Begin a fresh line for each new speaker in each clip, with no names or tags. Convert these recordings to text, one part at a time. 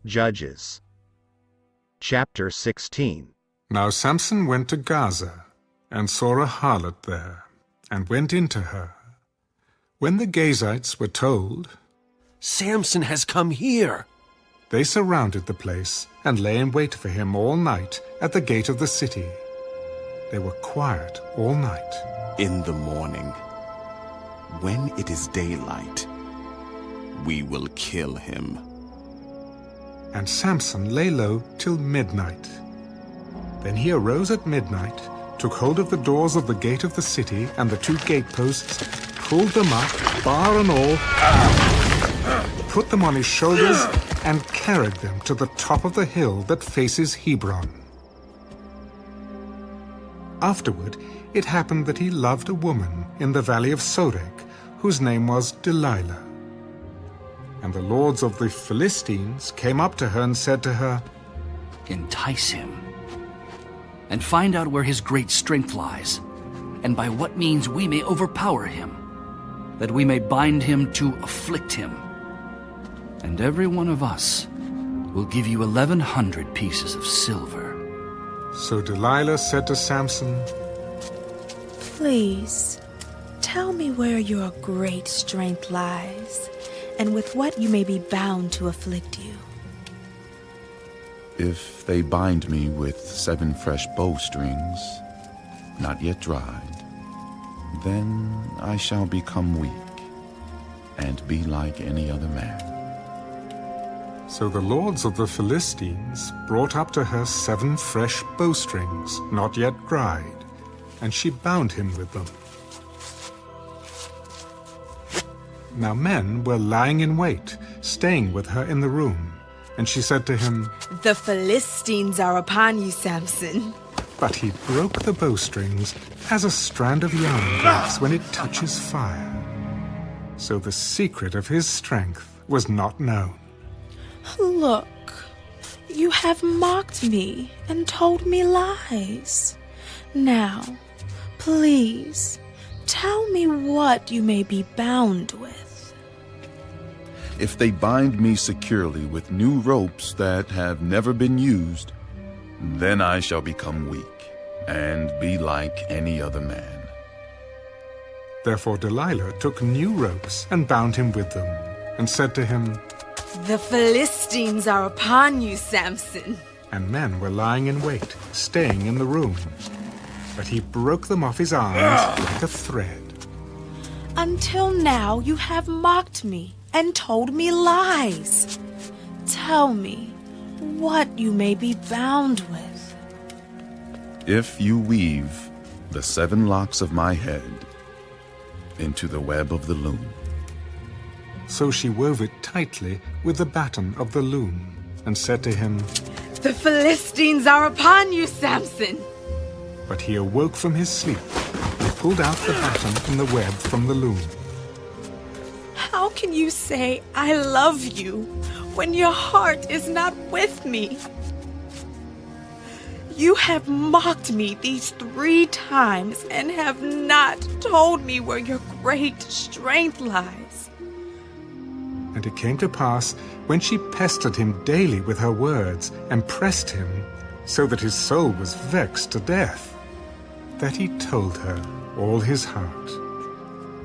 Judges. Chapter 16.
Now Samson went to Gaza, and saw a harlot there, and went into her. When the Gazites were told,
"Samson has come here,"
they surrounded the place, and lay in wait for him all night at the gate of the city. They were quiet all night.
In the morning, when it is daylight, we will kill him.
And Samson lay low till midnight. Then he arose at midnight, took hold of the doors of the gate of the city and the 2 gateposts, pulled them up, bar and all, put them on his shoulders, and carried them to the top of the hill that faces Hebron. Afterward, it happened that he loved a woman in the valley of Sorek, whose name was Delilah. And the lords of the Philistines came up to her and said to her,
"Entice him, and find out where his great strength lies, and by what means we may overpower him, that we may bind him to afflict him. And every one of us will give you 1,100 pieces of silver."
So Delilah said to Samson,
"Please, tell me where your great strength lies, and with what you may be bound to afflict you."
If they bind me with 7 fresh bowstrings, not yet dried, then I shall become weak, and be like any other man.
So the lords of the Philistines brought up to her 7 fresh bowstrings, not yet dried, and she bound him with them. Now men were lying in wait, staying with her in the room, and she said to him,
"The Philistines are upon you, Samson."
But he broke the bowstrings as a strand of yarn breaks when it touches fire. So the secret of his strength was not known.
"Look, you have mocked me and told me lies. Now, please, tell me what you may be bound with."
If they bind me securely with new ropes that have never been used, then I shall become weak, and be like any other man.
Therefore Delilah took new ropes and bound him with them, and said to him,
"The Philistines are upon you, Samson."
and men were lying in wait, staying in the room. But he broke them off his arms like a thread.
"Until now you have mocked me and told me lies. Tell me what you may be bound with."
If you weave the 7 locks of my head into the web of the loom.
So she wove it tightly with the batten of the loom, and said to him,
"The Philistines are upon you, Samson."
But he awoke from his sleep, and pulled out the batten and the web from the loom.
"How can you say, 'I love you,' when your heart is not with me? You have mocked me these 3 times and have not told me where your great strength lies."
And it came to pass, when she pestered him daily with her words, and pressed him, so that his soul was vexed to death, that he told her all his heart.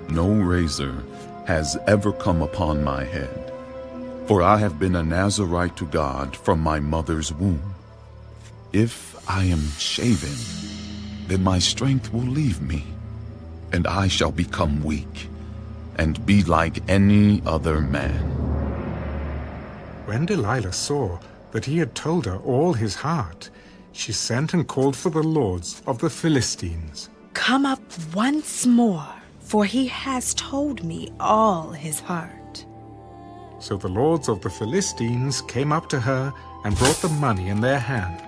No razor has ever come upon my head, for I have been a Nazirite to God from my mother's womb. If I am shaven, then my strength will leave me, and I shall become weak, and be like any other man.
When Delilah saw that he had told her all his heart, she sent and called for the lords of the Philistines.
"Come up once more, for he has told me all his heart."
So the lords of the Philistines came up to her and brought the money in their hand.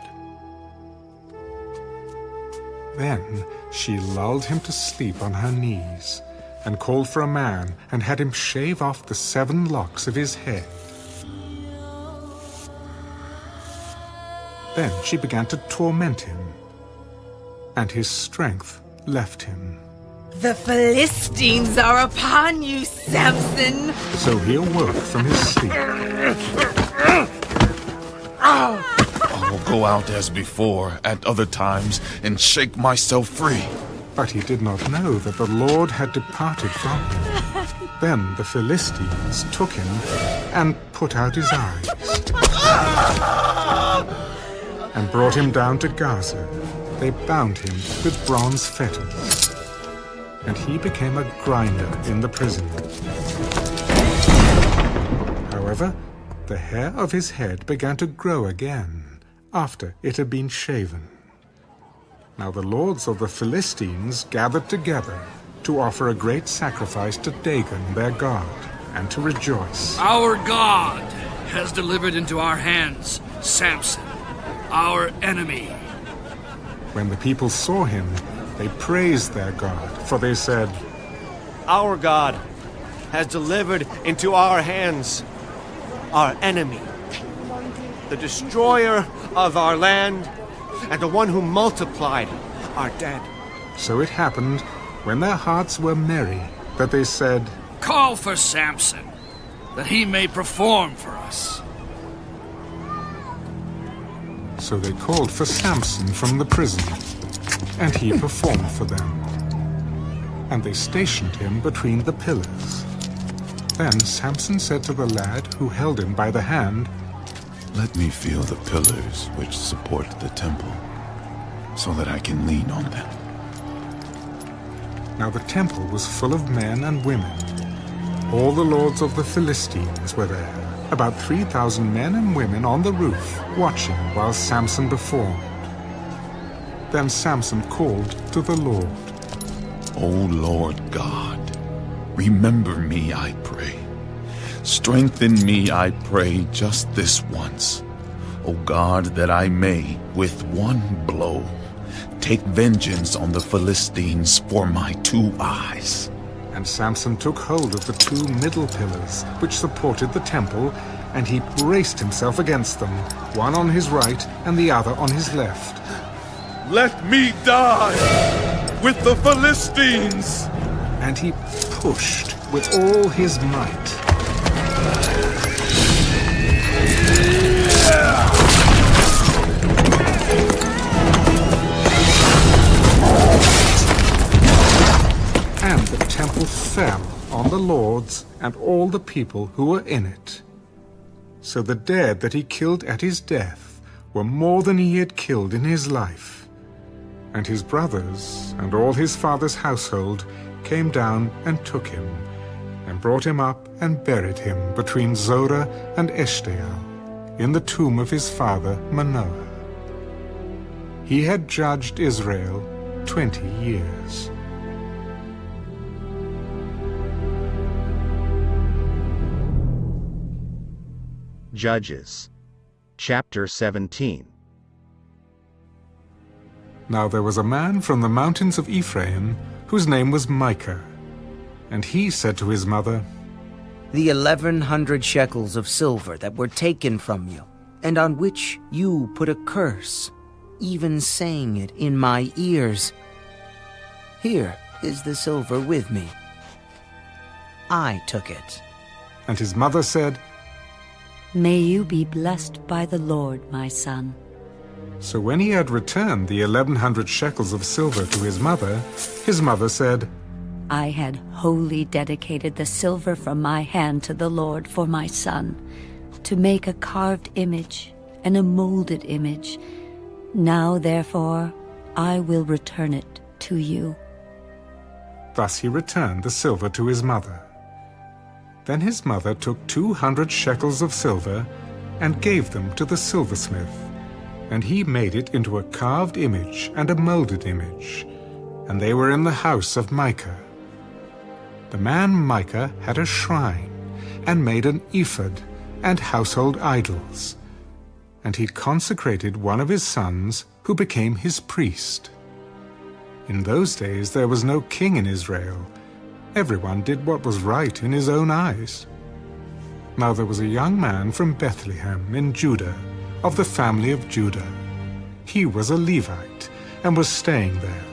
Then she lulled him to sleep on her knees, and called for a man, and had him shave off the 7 locks of his head. Then she began to torment him, and his strength left him.
"The Philistines are upon you, Samson."
So he awoke from his sleep.
go out as before at other times and shake myself free.
But he did not know that the Lord had departed from him. Then the Philistines took him and put out his eyes and brought him down to Gaza. They bound him with bronze fetters, and he became a grinder in the prison. However, the hair of his head began to grow again after it had been shaven. Now the lords of the Philistines gathered together to offer a great sacrifice to Dagon, their god, and to rejoice.
Our God has delivered into our hands Samson, our enemy.
When the people saw him, they praised their God, for they said,
Our God has delivered into our hands our enemy, the destroyer of our land, and the one who multiplied our dead.
So it happened, when their hearts were merry, that they said,
Call for Samson, that he may perform for us.
So they called for Samson from the prison, and he performed for them. And they stationed him between the pillars. Then Samson said to the lad who held him by the hand,
Let me feel the pillars which support the temple, so that I can lean on them.
Now the temple was full of men and women. All the lords of the Philistines were there, about 3,000 men and women on the roof, watching while Samson performed. Then Samson called to the Lord,
O Lord God, remember me, I pray. Strengthen me, I pray, just this once. O God, that I may, with one blow, take vengeance on the Philistines for my 2 eyes.
And Samson took hold of the 2 middle pillars which supported the temple, and he braced himself against them, one on his right and the other on his left.
Let me die with the Philistines!
And he pushed with all his might. And the temple fell on the lords and all the people who were in it. So the dead that he killed at his death were more than he had killed in his life. And his brothers and all his father's household came down and took him, and brought him up and buried him between Zorah and Eshtaol, in the tomb of his father Manoah. He had judged Israel 20 years.
Judges. Chapter 17.
Now there was a man from the mountains of Ephraim, whose name was Micah. And he said to his mother,
The 1,100 shekels of silver that were taken from you, and on which you put a curse, even saying it in my ears. Here is the silver with me. I took it.
And his mother said,
May you be blessed by the Lord, my son.
So when he had returned the 1,100 shekels of silver to his mother said,
I had wholly dedicated the silver from my hand to the Lord for my son, to make a carved image and a molded image. Now, therefore, I will return it to you.
Thus he returned the silver to his mother. Then his mother took 200 shekels of silver and gave them to the silversmith, and he made it into a carved image and a molded image, and they were in the house of Micah. The man Micah had a shrine, and made an ephod and household idols, and he consecrated one of his sons, who became his priest. In those days there was no king in Israel. Everyone did what was right in his own eyes. Now there was a young man from Bethlehem in Judah, of the family of Judah. He was a Levite, and was staying there.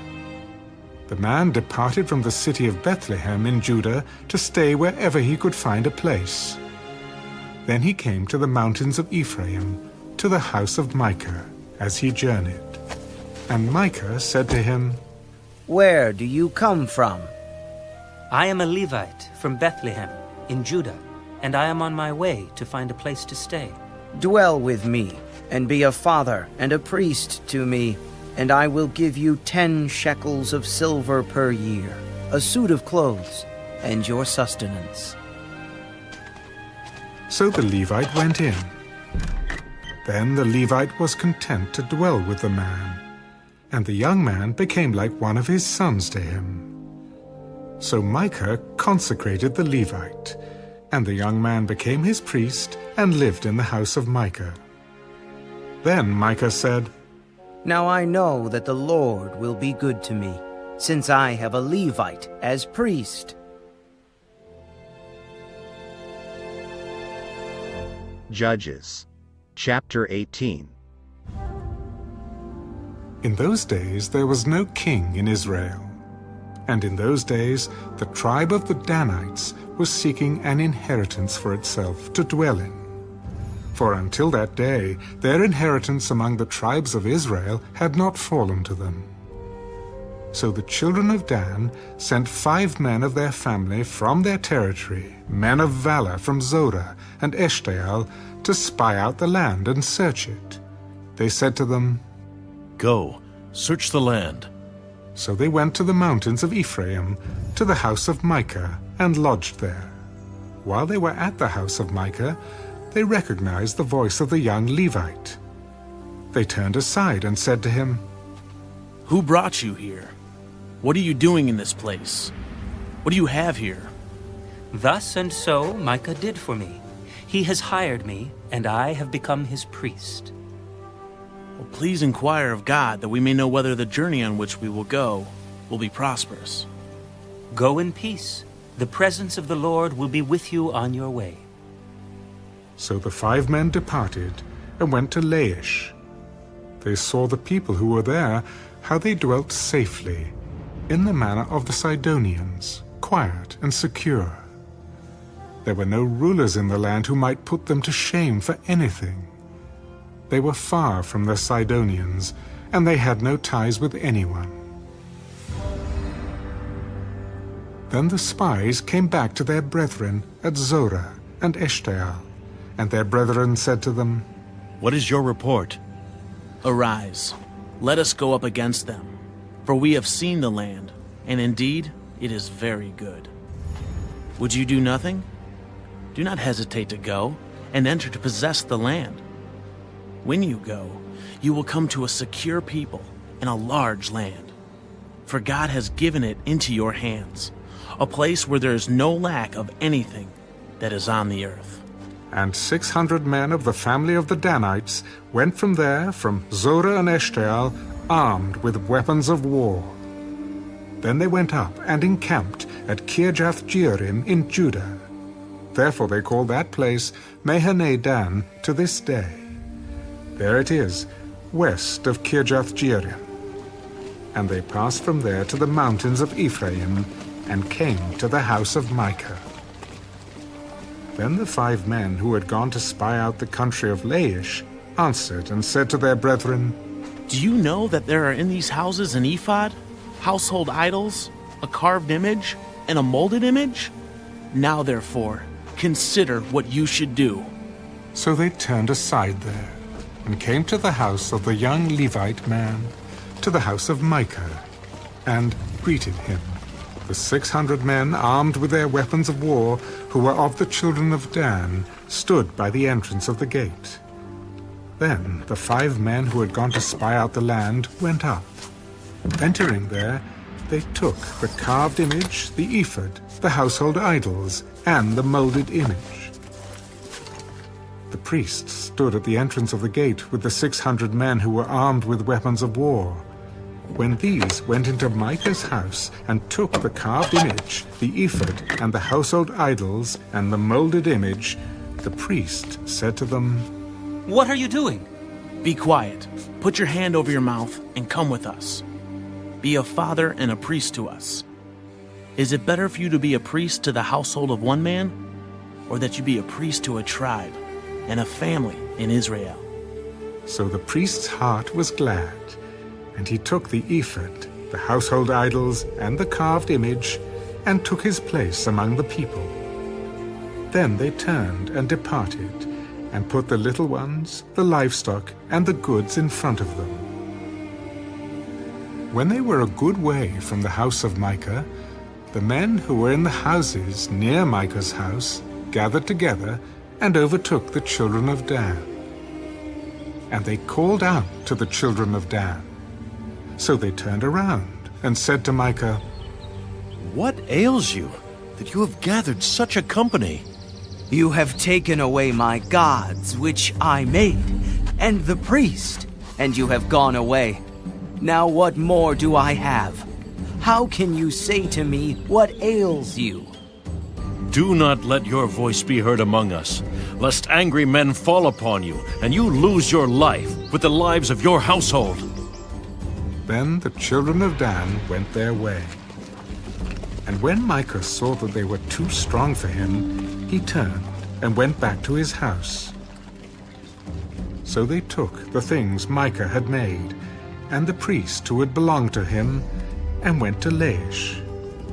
The man departed from the city of Bethlehem in Judah to stay wherever he could find a place. Then he came to the mountains of Ephraim, to the house of Micah, as he journeyed. And Micah said to him,
Where do you come from?
I am a Levite from Bethlehem in Judah, and I am on my way to find a place to stay.
Dwell with me, and be a father and a priest to me, and I will give you 10 shekels of silver per year, a suit of clothes, and your sustenance.
So the Levite went in. Then the Levite was content to dwell with the man, and the young man became like one of his sons to him. So Micah consecrated the Levite, and the young man became his priest and lived in the house of Micah. Then Micah said,
Now I know that the Lord will be good to me, since I have a Levite as priest.
Judges, chapter 18.
In those days there was no king in Israel. And in those days the tribe of the Danites was seeking an inheritance for itself to dwell in. For until that day their inheritance among the tribes of Israel had not fallen to them. So the children of Dan sent 5 men of their family from their territory, men of valor from Zorah and Eshtaol, to spy out the land and search it. They said to them,
Go, search the land.
So they went to the mountains of Ephraim, to the house of Micah, and lodged there. While they were at the house of Micah, they recognized the voice of the young Levite. They turned aside and said to him,
Who brought you here? What are you doing in this place? What do you have here?
Thus and so Micah did for me. He has hired me, and I have become his priest.
Well, please inquire of God that we may know whether the journey on which we will go will be prosperous.
Go in peace. The presence of the Lord will be with you on your way.
So the 5 men departed and went to Laish. They saw the people who were there, how they dwelt safely, in the manner of the Sidonians, quiet and secure. There were no rulers in the land who might put them to shame for anything. They were far from the Sidonians, and they had no ties with anyone. Then the spies came back to their brethren at Zorah and Eshtaol, and their brethren said to them,
What is your report? Arise, let us go up against them, for we have seen the land, and indeed it is very good. Would you do nothing? Do not hesitate to go and enter to possess the land. When you go, you will come to a secure people and a large land. For God has given it into your hands, a place where there is no lack of anything that is on the earth.
And 600 men of the family of the Danites went from there, from Zorah and Eshtaol, armed with weapons of war. Then they went up and encamped at Kirjath-jearim in Judah. Therefore they call that place Mahane Dan to this day. There it is, west of Kirjath-jearim. And they passed from there to the mountains of Ephraim, and came to the house of Micah. Then the 5 men who had gone to spy out the country of Laish answered and said to their brethren,
Do you know that there are in these houses an ephod, household idols, a carved image, and a molded image? Now therefore, consider what you should do.
So they turned aside there, and came to the house of the young Levite man, to the house of Micah, and greeted him. The 600 men armed with their weapons of war, who were of the children of Dan, stood by the entrance of the gate. Then the 5 men who had gone to spy out the land went up. Entering there, they took the carved image, the ephod, the household idols, and the molded image. The priests stood at the entrance of the gate with the 600 men who were armed with weapons of war. When these went into Micah's house and took the carved image, the ephod, and the household idols, and the molded image, the priest said to them,
What are you doing?
Be quiet, put your hand over your mouth, and come with us. Be a father and a priest to us. Is it better for you to be a priest to the household of one man, or that you be a priest to a tribe and a family in Israel?
So the priest's heart was glad, and he took the ephod, the household idols, and the carved image, and took his place among the people. Then they turned and departed, and put the little ones, the livestock, and the goods in front of them. When they were a good way from the house of Micah, the men who were in the houses near Micah's house gathered together and overtook the children of Dan. And they called out to the children of Dan. So they turned around and said to Micah,
"What ails you, that you have gathered such a company?"
You have taken away my gods, which I made, and the priest, and you have gone away. Now what more do I have? How can you say to me, what ails you?
Do not let your voice be heard among us, lest angry men fall upon you, and you lose your life with the lives of your household.
Then the children of Dan went their way. And when Micah saw that they were too strong for him, he turned and went back to his house. So they took the things Micah had made, and the priest who had belonged to him, and went to Laish,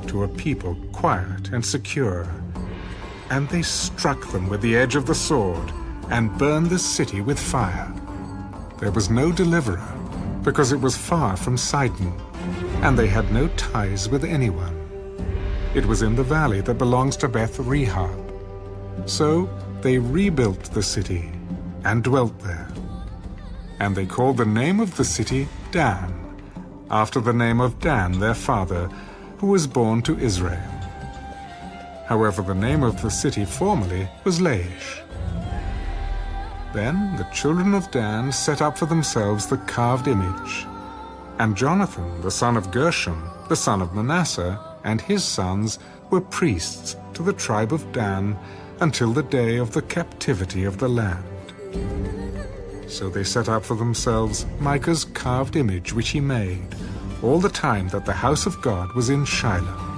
to a people quiet and secure. And they struck them with the edge of the sword, and burned the city with fire. There was no deliverer, because it was far from Sidon, and they had no ties with anyone. It was in the valley that belongs to Beth Rehob. So they rebuilt the city, and dwelt there. And they called the name of the city Dan, after the name of Dan their father, who was born to Israel. However, the name of the city formerly was Laish. Then the children of Dan set up for themselves the carved image. And Jonathan, the son of Gershom, the son of Manasseh, and his sons were priests to the tribe of Dan until the day of the captivity of the land. So they set up for themselves Micah's carved image which he made, all the time that the house of God was in Shiloh.